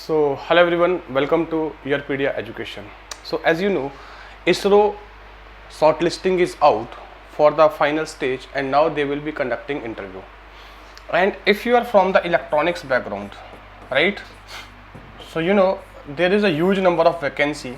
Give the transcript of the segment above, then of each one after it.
So hello everyone, welcome to YourPedia Education. So as you know, ISRO shortlisting is out for the final stage and now they will be conducting interview. And if you are from the electronics background, right, so you know there is a huge number of vacancy,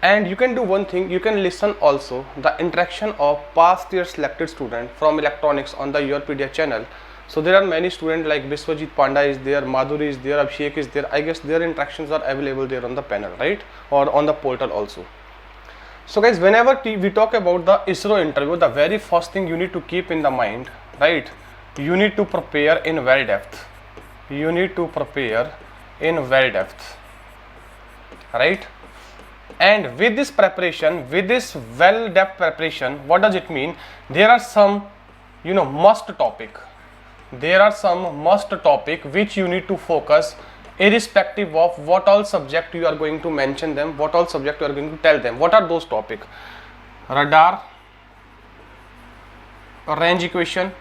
and you can do one thing, you can listen also the interaction of past year selected student from electronics on the YourPedia channel. So there are many students like Biswajit Panda is there, Madhuri is there, Abhishek is there. I guess their interactions are available there on the panel, right, or on the portal also. So guys, whenever we talk about the ISRO interview, the very first thing you need to keep in the mind, right, you need to prepare in well depth. You need to prepare in well depth, right? And with this preparation, with this well depth preparation, what does it mean? There are some, must topic. There are some must topic which you need to focus irrespective of what all subject you are going to mention them, what all subject you are going to tell them. What are those topics? Radar, range equation,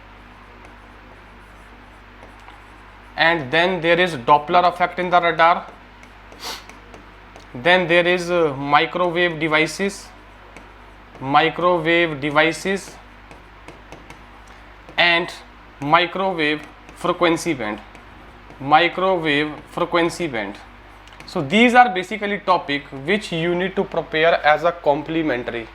and then there is Doppler effect in the radar. Then there is microwave devices, and microwave frequency band. So these are basically topic which you need to prepare as a complementary.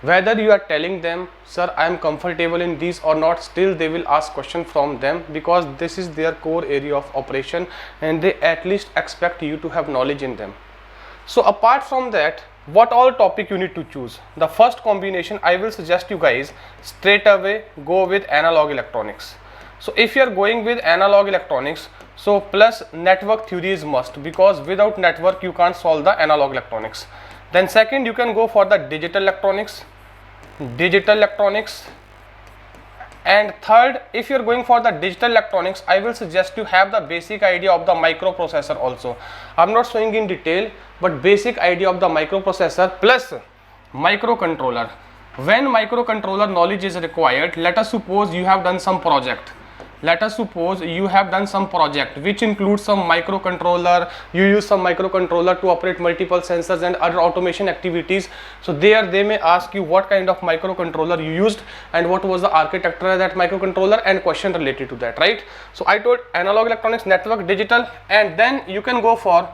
Whether you are telling them, sir, I am comfortable in these or not, still they will ask question from them, because this is their core area of operation and they at least expect you to have knowledge in them. So apart from that, what all topic you need to choose? The first combination, I will suggest you guys straight away go with analog electronics. So if you are going with analog electronics, so plus network theory is must, because without network you can't solve the analog electronics. Then second, you can go for the digital electronics. And third, if you are going for the digital electronics, I will suggest you have the basic idea of the microprocessor also. I am not showing in detail, but basic idea of the microprocessor plus microcontroller. When microcontroller knowledge is required, let us suppose you have done some project. Which includes some microcontroller. You use some microcontroller to operate multiple sensors and other automation activities. So there they may ask you what kind of microcontroller you used and what was the architecture of that microcontroller and question related to that, right? So I told analog electronics, network, digital, and then you can go for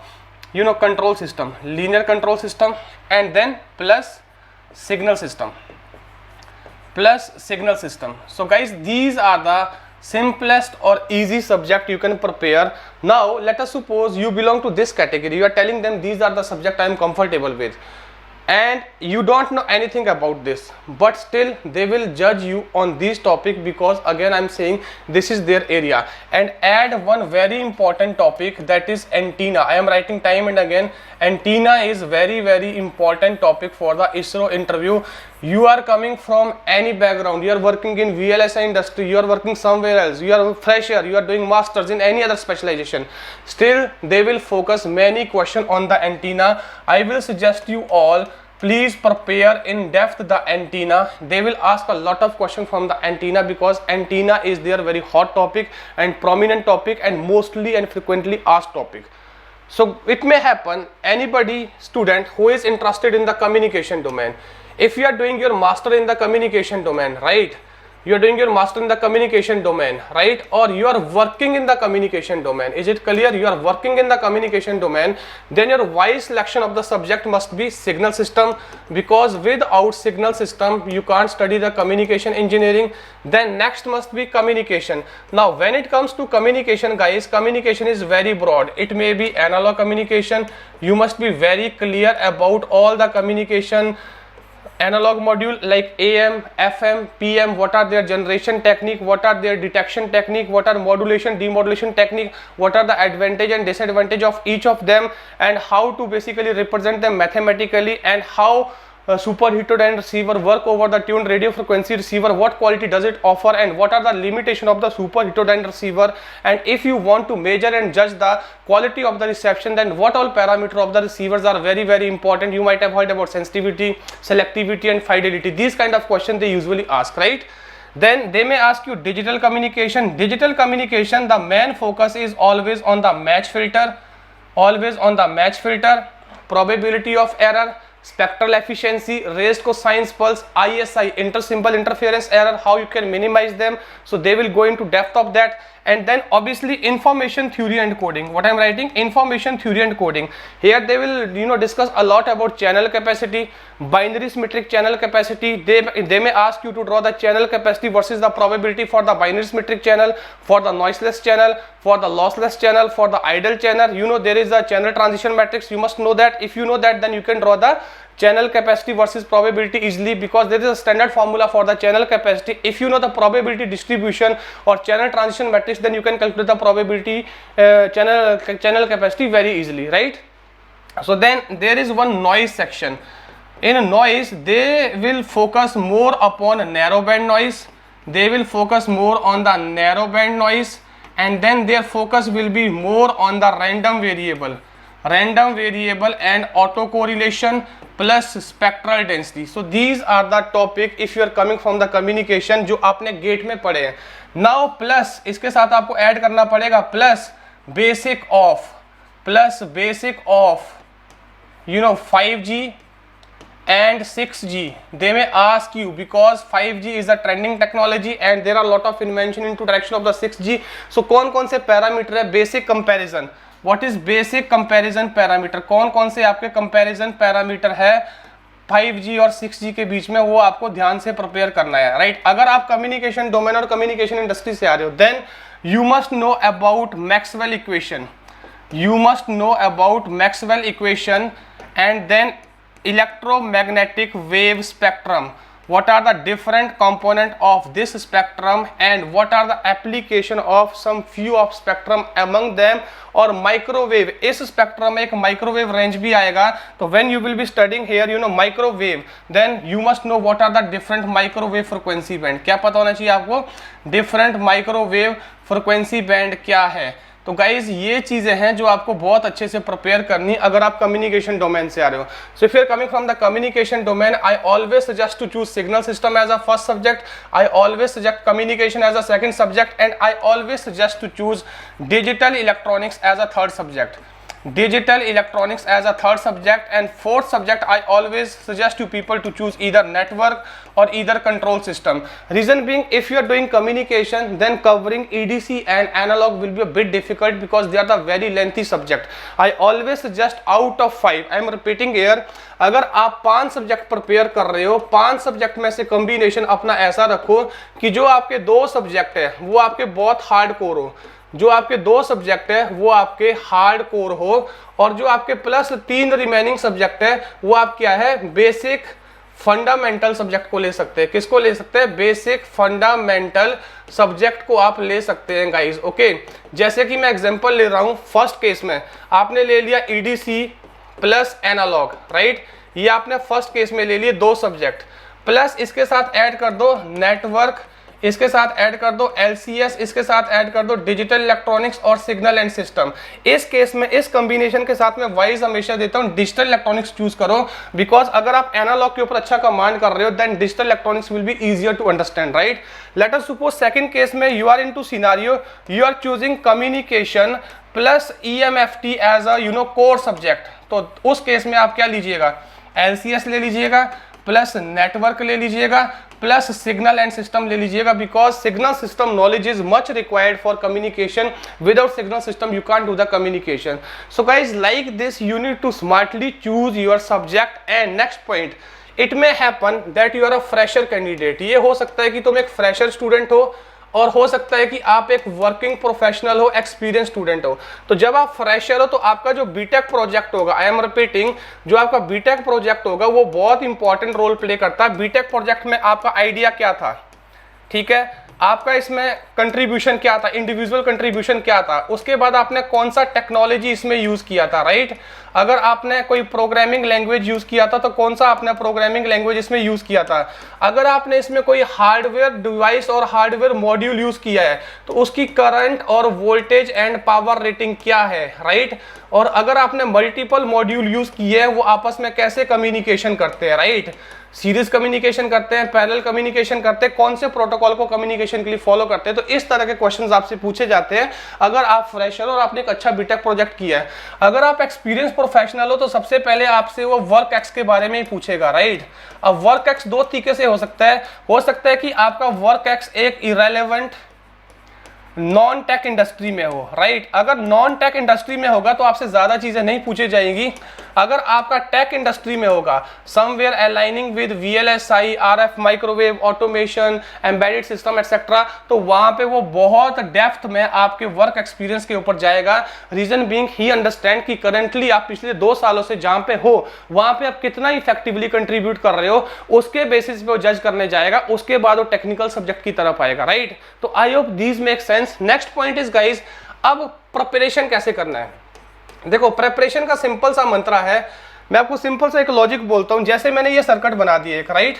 control system, linear control system, and then plus signal system. So guys, these are the simplest or easy subject you can prepare. Now let us suppose you belong to this category. You are telling them these are the subject I am comfortable with, and you don't know anything about this, but still they will judge you on this topic, because again I am saying this is their area. And add one very important topic, that is antenna. I am writing time and again, antenna is very important topic for the ISRO interview. You are coming from any background, you are working in VLSI industry, you are working somewhere else, you are a fresher, you are doing masters in any other specialization, still they will focus many questions on the antenna. I will suggest you all, please prepare in depth the antenna. They will ask a lot of questions from the antenna, because antenna is their very hot topic and prominent topic and mostly and frequently asked topic. So it may happen anybody student who is interested in the communication domain. If you are doing your master in the communication domain, right, you are doing your master in the communication domain, right, or you are working in the communication domain, is it clear? You are working in the communication domain, then your wise selection of the subject must be signal system, because without signal system you can't study the communication engineering. Then next must be communication. Now when it comes to communication, guys, communication is very broad. It may be analog communication. You must be very clear about all the communication analog module like AM, FM, PM, what are their generation technique, what are their detection technique, what are modulation, demodulation technique, what are the advantage and disadvantage of each of them, and how to basically represent them mathematically, and how super heterodyne receiver work over the tuned radio frequency receiver, what quality does it offer, and what are the limitation of the super heterodyne receiver. And if you want to measure and judge the quality of the reception, then what all parameter of the receivers are very important. You might have heard about sensitivity, selectivity, and fidelity. These kind of questions they usually ask, right? Then they may ask you digital communication. Digital communication, the main focus is always on the match filter, always on the match filter, probability of error, spectral efficiency, raised cosine pulse, ISI, intersymbol interference error, how you can minimize them. So they will go into depth of that. And then obviously information theory and coding. What I'm writing, information theory and coding. Here they will discuss a lot about channel capacity, binary symmetric channel capacity. They may ask you to draw the channel capacity versus the probability for the binary symmetric channel, for the noiseless channel, for the lossless channel, for the idle channel. There is a channel transition matrix. You must know that. If you know that, then you can draw the channel capacity versus probability easily, because there is a standard formula for the channel capacity. If you know the probability distribution or channel transition matrix, then you can calculate the probability channel capacity very easily, right? So then there is one noise section. In noise, they will focus more upon narrowband noise. They will focus more on the narrowband noise, and then their focus will be more on the random variable and autocorrelation plus spectral density. So these are the topic if you are coming from the communication जो आपने gate में पढ़े हैं. Now plus इसके साथ आपको add करना पड़ेगा plus basic of 5G and 6G. They may ask you, because 5G is a trending technology and there are a lot of invention into direction of the 6G. So कौन कौन से parameter है? Basic comparison. What is basic comparison parameter? कौन कौन से आपके comparison parameter है 5G और 6G के बीच में, वो आपको ध्यान से प्रिपेयर करना है, राइट? अगर आप कम्युनिकेशन डोमेन और कम्युनिकेशन इंडस्ट्री से आ रहे हो, then you must know about Maxwell equation, and then electromagnetic wave spectrum. What are the different component of this spectrum and what are the application of some few of spectrum among them? और microwave, इस spectrum में एक microwave range भी आएगा. तो when you will be studying here microwave, then you must know what are the different microwave frequency band. क्या पता होना चाहिए आपको? different microwave frequency band क्या है? तो गाइज ये चीजें हैं जो आपको बहुत अच्छे से प्रिपेयर करनी अगर आप कम्युनिकेशन डोमेन से आ रहे हो. So if you are coming from the communication domain, I always suggest to choose signal system as a first subject, I always suggest communication as a second subject, and I always suggest to choose digital electronics as a third subject. Digital electronics as a third subject, and fourth subject I always suggest to people to choose either network or either control system. Reason being, if you are doing communication, then covering EDC and analog will be a bit difficult because they are the very lengthy subject. I always suggest out of 5, I am repeating here, अगर आप 5 subject prepare कर रहे हो, 5 subject में से combination अपना ऐसा रखो कि जो आपके 2 सब्जेक्ट है वो आपके बहुत हार्ड कोर हो, जो आपके 2 सब्जेक्ट है वो आपके हार्ड कोर हो, और जो आपके प्लस 3 रिमेनिंग सब्जेक्ट है वो आप क्या है, बेसिक फंडामेंटल सब्जेक्ट को ले सकते हैं. किसको ले सकते हैं? बेसिक फंडामेंटल सब्जेक्ट को आप ले सकते हैं गाइस. ओके, जैसे कि मैं एग्जांपल ले रहा हूं. फर्स्ट केस में आपने ले लिया ईडीसी प्लस एनालॉग, राइट? ये आपने फर्स्ट केस में ले लिए 2 सब्जेक्ट, प्लस इसके साथ ऐड कर दो नेटवर्क, इसके साथ ऐड कर दो LCS, इसके साथ ऐड कर दो डिजिटल इलेक्ट्रॉनिक्स और सिग्नल एंड सिस्टम. इस केस में इस कॉम्बिनेशन के साथ मैं वाइज हमेशा देता हूं डिजिटल इलेक्ट्रॉनिक्स चूज करो, बिकॉज अगर आप एनालॉग के ऊपर अच्छा कमांड कर रहे हो then digital electronics will be easier to understand, right? Let us suppose second case में you are into scenario, you are choosing communication plus EMFT as a core subject. तो उस केस में आप क्या लीजिएगा? LCS ले लीजिएगा, प्लस नेटवर्क ले लीजिएगा, प्लस सिग्नल एंड सिस्टम ले लीजिएगा, because signal system knowledge is much required for communication. Without signal system you can't do the communication. So guys like this you need to smartly choose your subject. And next point, it may happen that you are a fresher candidate. ये हो सकता है कि तुम एक fresher student हो, और हो सकता है कि आप एक वर्किंग प्रोफेशनल हो, एक्सपीरियंस स्टूडेंट हो. तो जब आप फ्रेशर हो तो आपका जो बीटेक प्रोजेक्ट होगा, आई एम रिपीटिंग, जो आपका बीटेक प्रोजेक्ट होगा वो बहुत इंपॉर्टेंट रोल प्ले करता है. बीटेक प्रोजेक्ट में आपका आइडिया क्या था, ठीक है, आपका इसमें कंट्रीब्यूशन क्या था, इंडिविजुअल कंट्रीब्यूशन क्या था, उसके बाद आपने कौन सा टेक्नोलॉजी इसमें यूज किया था, राइट? अगर आपने कोई प्रोग्रामिंग लैंग्वेज यूज किया था तो कौन सा आपने प्रोग्रामिंग लैंग्वेज इसमें यूज किया था. अगर आपने इसमें कोई हार्डवेयर डिवाइस और हार्डवेयर मॉड्यूल यूज किया है तो उसकी करंट और वोल्टेज एंड पावर रेटिंग क्या है, राइट? और अगर आपने मल्टीपल मॉड्यूल यूज किए हैं वो आपस में कैसे कम्युनिकेशन करते हैं, राइट? सीरीज कम्युनिकेशन करते हैं, पैरेलल कम्युनिकेशन करते हैं, कौन से प्रोटोकॉल को कम्युनिकेशन के लिए फॉलो करते हैं। तो इस तरह के क्वेश्चंस आपसे पूछे जाते हैं अगर आप फ्रेशर और आपने एक अच्छा बीटेक प्रोजेक्ट किया है। अगर आप एक्सपीरियंस प्रोफेशनल हो तो सबसे पहले आपसे वो वर्क एक्स के बारे में ही पूछेगा, राइट। अब वर्क एक्स दो तरीके से हो सकता है कि आपका वर्क एक्स एक इरेलेवेंट नॉन टेक इंडस्ट्री में हो, राइट। अगर नॉन टेक इंडस्ट्री में होगा तो आपसे ज्यादा चीजें नहीं पूछी जाएंगी। अगर आपका टेक इंडस्ट्री में होगा, somewhere aligning with VLSI, RF, microwave, automation, embedded system etcetera, तो वहां पे वो बहुत डेप्थ में आपके वर्क एक्सपीरियंस के ऊपर जाएगा। रीजन बीइंग ही अंडरस्टैंड कि करंटली आप पिछले 2 सालों से जहां पे हो वहां पे आप कितना इफेक्टिवली कंट्रीब्यूट कर रहे हो, उसके बेसिस पे वो जज करने जाएगा। उसके बाद वो टेक्निकल सब्जेक्ट की तरफ आएगा, राइट। तो I hope these make sense. Next point is guys, अब प्रिपरेशन कैसे करना है। देखो प्रिपरेशन का सिंपल सा मंत्र है, मैं आपको सिंपल सा एक लॉजिक बोलता हूं। जैसे मैंने ये सर्किट बना दिया एक, राइट,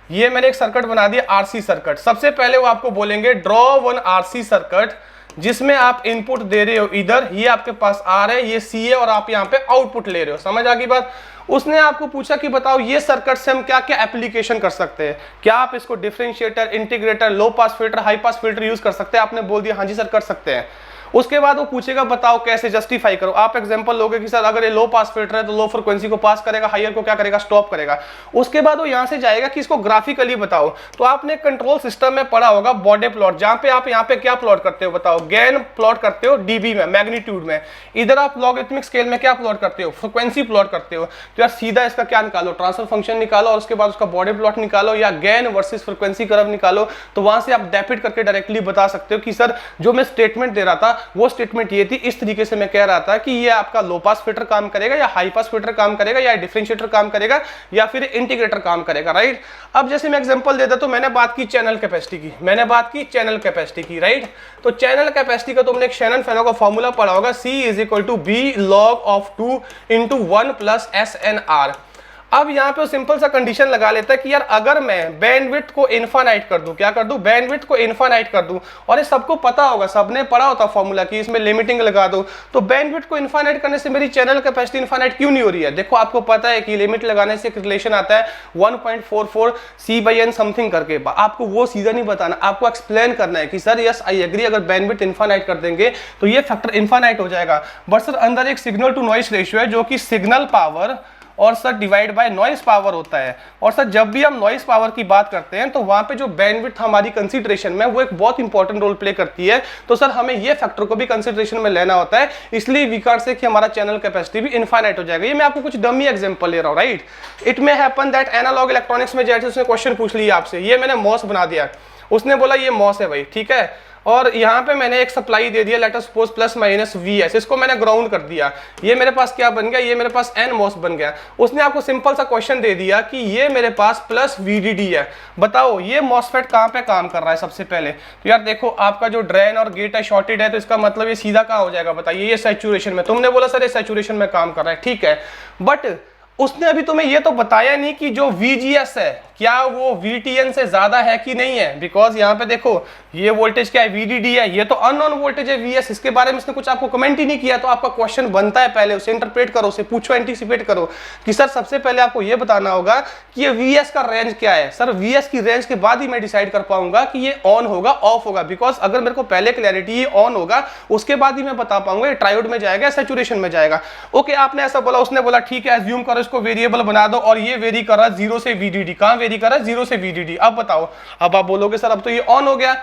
ये मैंने एक सर्किट बना दिया RC सर्किट। सबसे पहले वो आपको बोलेंगे ड्रॉ वन RC सर्किट जिसमें आप इनपुट दे रहे हो, इधर ये आपके पास R है, ये C है और आप यहाँ पे आउटपुट ले रहे हो। समझ आ गई बात। उसने आपको पूछा कि बताओ ये सर्किट से हम क्या क्या एप्लीकेशन कर सकते हैं, क्या आप इसको differentiator, integrator, low pass filter, high pass filter use कर सकते हैं। आपने बोल दिया हाँ जी सर कर सकते हैं। उसके बाद वो पूछेगा बताओ कैसे, जस्टिफाई करो। आप एग्जांपल लोगे कि सर अगर ये लो पास फिल्टर है तो लो फ्रीक्वेंसी को पास करेगा, हायर को क्या करेगा, स्टॉप करेगा। उसके बाद वो यहाँ से जाएगा कि इसको ग्राफिकली बताओ। तो आपने कंट्रोल सिस्टम में पढ़ा होगा बॉडी प्लॉट, जहां पे आप यहाँ पे क्या प्लॉट करते हो बताओ, गेन प्लॉट करते हो डीबी में, मैग्नीट्यूड में। इधर आप लॉगरिथमिक स्केल में क्या प्लॉट करते हो, फ्रीक्वेंसी प्लॉट करते हो। तो यार सीधा इसका क्या निकालो, ट्रांसफर फंक्शन निकालो और उसके बाद उसका बॉडी प्लॉट निकालो या गेन वर्सेस फ्रीक्वेंसी कर्व निकालो। तो वहां से आप डेफिट करके डायरेक्टली बता सकते हो कि सर जो मैं स्टेटमेंट दे रहा था वो स्टेटमेंट थी, इस तरीके से मैं कह रहा था कि ये आपका लो पास फिल्टर काम करेगा या हाई पास फिल्टर काम करेगा या डिफरेंशिएटर काम करेगा या फिर इंटीग्रेटर काम करेगा, राइट। अब जैसे मैं एग्जांपल देता तो मैंने बात की चैनल कैपेसिटी की, राइट। तो चैनल कैपेसिटी का तुमने एक शैनन फेनो का फॉर्मूला पढ़ा होगा, C = B log of 2 × 1 + SNR। अब यहाँ पे सिंपल सा कंडीशन लगा लेता है कि यार अगर मैं बैंडविड्थ को इनफाइनाइट कर दूं, क्या कर दूं, बैंडविड्थ को इनफाइनाइट कर दूं, और ये सबको पता होगा, सबने पढ़ा होता फॉर्मूला कि इसमें लिमिटिंग लगा दो। तो बैंडविड्थ को इनफाइनाइट करने से मेरी चैनल कैपेसिटी इनफाइनाइट क्यों नहीं हो रही है। देखो आपको पता है कि लिमिट लगाने से एक रिलेशन आता है 1.44 C/n समथिंग करके। आपको वो सीधा नहीं बताना, आपको एक्सप्लेन करना है कि सर यस आई एग्री, अगर बैंडविड्थ इनफाइनाइट कर देंगे तो ये फैक्टर इनफाइनाइट हो जाएगा। बट सर अंदर एक सिग्नल टू नॉइस रेशियो है जो कि सिग्नल पावर और sir divide by noise power होता है। और सर जब भी हम नॉइस पावर की बात करते हैं तो वहां पे जो बैंडविड्थ हमारी कंसीडरेशन में वो एक बहुत इंपॉर्टेंट रोल प्ले करती है। तो सर हमें ये फैक्टर को भी कंसीडरेशन में लेना होता है, इसलिए वी कैन से कि हमारा चैनल कैपेसिटी भी इनफाइनाइट हो जाएगा। ये मैं आपको कुछ डमी एग्जांपल ले रहा हूं, right. It may happen that analog electronics में जैसे उसने क्वेश्चन पूछ लिया आपसे, ये मैंने मॉस बना दिया, उसने बोला ये मॉस है भाई, ठीक है, और यहाँ पे मैंने एक सप्लाई दे दिया, लेट अस सपोज +-VS, इसको मैंने ग्राउंड कर दिया। ये मेरे पास क्या बन गया, ये मेरे पास NMOS बन गया। उसने आपको सिंपल सा क्वेश्चन दे दिया कि ये मेरे पास +VDD है, बताओ ये मॉसफेट कहाँ पे काम कर रहा है। सबसे पहले तो यार देखो आपका जो ड्रेन और गेट है शॉर्टेड है, तो इसका मतलब ये सीधा कहाँ हो जाएगा बताइए, ये सैचुरेशन में। तुमने बोला सर ये सैचुरेशन में काम कर रहा है, ठीक है, बट उसने अभी तुम्हें ये तो बताया नहीं कि जो VGS है क्या वो VTN से ज्यादा है कि नहीं है। बिकॉज यहाँ पे देखो ये वोल्टेज क्या है, VDD है, ये तो अननोन वोल्टेज है VS, इसके बारे में इसने कुछ आपको कमेंट ही नहीं किया। तो आपका क्वेश्चन बनता है पहले उसे इंटरप्रेट करो, उसे पूछो, एंटीसिपेट करो कि सर सबसे पहले आपको ये बताना होगा कि ये VS का रेंज क्या है। सर VS की रेंज के बाद ही मैं डिसाइड कर पाऊंगा कि ये ऑन होगा ऑफ होगा। बिकॉज अगर मेरे को पहले क्लैरिटी ये ऑन होगा उसके बाद ही मैं बता पाऊंगा ये ट्रायोड में जाएगा, सैचुरेशन में जाएगा। ओके आपने ऐसा बोला, उसने बोला ठीक है एज्यूम करो इसको वेरिएबल बना दो और ये वेरी कर रहा है 0 से VDD। कहां वेरी कर रहा है, 0 से VDD। अब बताओ, अब आप बोलोगे सर अब तो ये ऑन हो गया।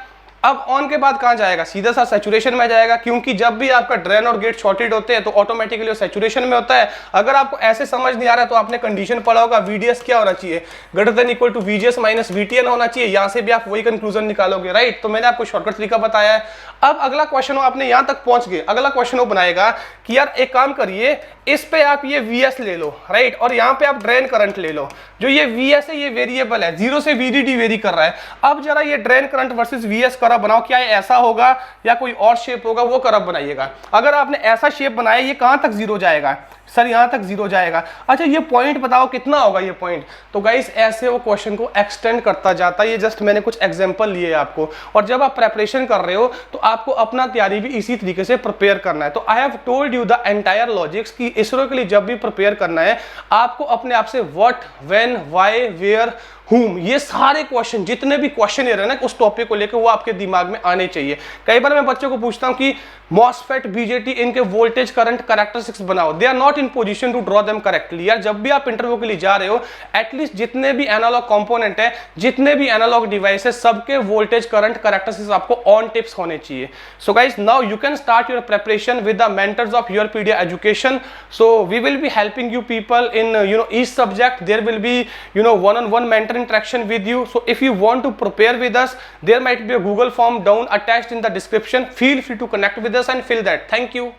अब ऑन के बाद कहां जाएगा, सीधा सा सैचुरेशन में जाएगा, क्योंकि जब भी आपका ड्रेन और गेट शॉर्टेड होते हैं तो ऑटोमेटिकली वो सैचुरेशन में होता है। अगर आपको ऐसे समझ नहीं आ रहा है तो आपने कंडीशन पढ़ा होगा VDS क्या होना चाहिए, > VGS - VTN होना चाहिए। यहां से भी आप वही कंक्लूजन निकालोगे, राइट। तो मैंने आपको शॉर्टकट तरीका बताया है। अब अगला क्वेश्चन हो, आपने यहां तक पहुंच गए, अगला क्वेश्चन वो बनाएगा कि यार एक काम करिए, इस पे आप ये VS ले लो, राइट, और यहाँ पे आप ड्रेन करंट ले लो। जो ये VS है ये वेरिएबल है, 0 से VDD वेरी कर रहा है। अब जरा ये drain current versus VS curve बनाओ, क्या ये ऐसा होगा या कोई और शेप होगा, वो कर्व बनाइएगा। अगर आपने ऐसा शेप बनाया ये कहां तक 0 जाएगा, सर यहाँ तक 0 जाएगा। अच्छा ये पॉइंट बताओ कितना होगा ये पॉइंट। तो गाइस ऐसे वो क्वेश्चन को एक्सटेंड करता जाता है। ये जस्ट मैंने कुछ एग्जांपल लिए आपको, और जब आप प्रेपरेशन कर रहे हो तो आपको अपना तैयारी भी इसी तरीके से प्रिपेयर करना है। तो I have told you the entire logics कि इसरो के लिए जब भी प्रिपेयर करना है आपको अपने आप से what, when, why, where, whom, ये सारे क्वेश्चन, जितने भी क्वेश्चन है ना उस टॉपिक को लेकर, वो आपके दिमाग में आने चाहिए। कई बार मैं बच्चों को पूछता हूं कि मॉसफेट, बीजेटी, इनके वोल्टेज करंट कैरेक्टरिस्टिक्स बनाओ, they are not in position to draw them correctly. यार जब भी आप इंटरव्यू के लिए जा रहे हो एटलीस्ट जितने भी एनालॉग कंपोनेंट है, जितने भी एनालॉग डिवाइस है, सबके वोल्टेज करंट कैरेक्टरिस्टिक्स आपको ऑन टिप्स होने चाहिए। So guys now you can start your preparation with the mentors of YourPedia education. So we will be helping you people in each subject. There will be one-on-one mentor interaction with you. So if you want to prepare with us, there might be a Google form down attached in the description. Feel free to connect with us and fill that. Thank you.